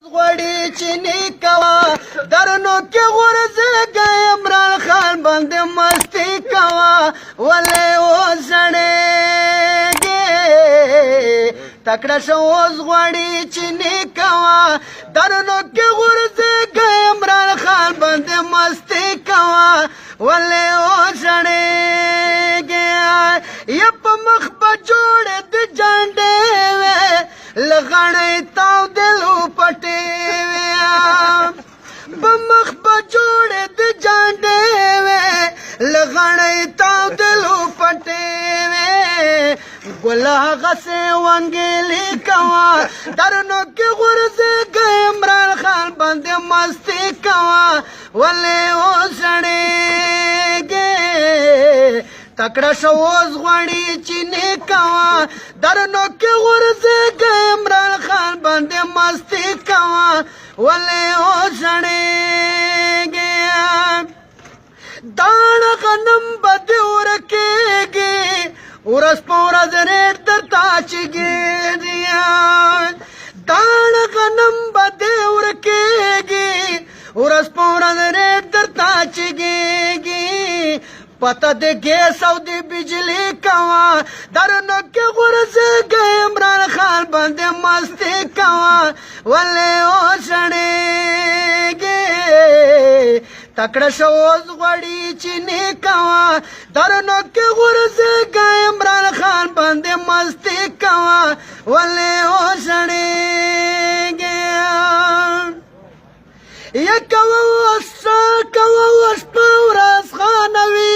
غوړي چینی کوا درنو کې ورځه عمران خان باندې مستی کوا ولې وسړېږي تکړه شو اوس غوړي چینی کوا درنو کې ورځه عمران خان باندې مستی کوا ولې وسړېږي یپ مخ په جوړ د جانډې لغړې تاو دلو پټې بمخ په جوړ د جانډې لغړې تاو دلو پټې ګل هغه سه وانګلې کوا درنو کې غرزه عمران خان باندې مستی کوا ولې وسړېږي تکړه شو اوس غوړي چینی کوا درنو کې ورځه عمران خان باندې مستی کوا ولې وسړېږي داڼه غنم بد ورکېږي ورځ په ورځ ریټ درته چېږي داڼه غنم بد ورکېږي ورځ په ورځ ریټ درته چېږي پتا دے گیس او دی بجلی کوا درنو کے غرزے گئے عمران خان بندے مستی کوا ولے اوشنے گے تکڑا شوز غوڑی چینی کوا درنو کے غرزے گئے عمران خان بندے مستی کوا ولے اوشنے گے یا کوا وسا کوا وس پاورس خانوی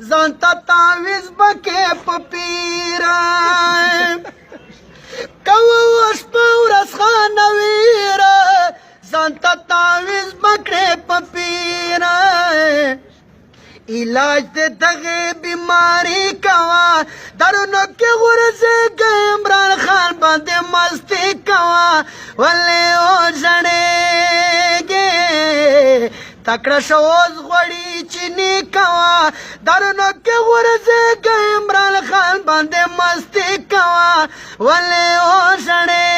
زانتا تاویز بکے پپیرا کوا وش پاورس خانویرا زانتا تاویز بکے پپیرا علاج دے دغه بیماری کوا درنو کې غرزه عمران خان باندې مستی کوا ولې وژړېږي تکړه شو اوس غوړي چینی کوا درنو کې غرزه عمران خان باندې مستی کوا ولې وژړېږي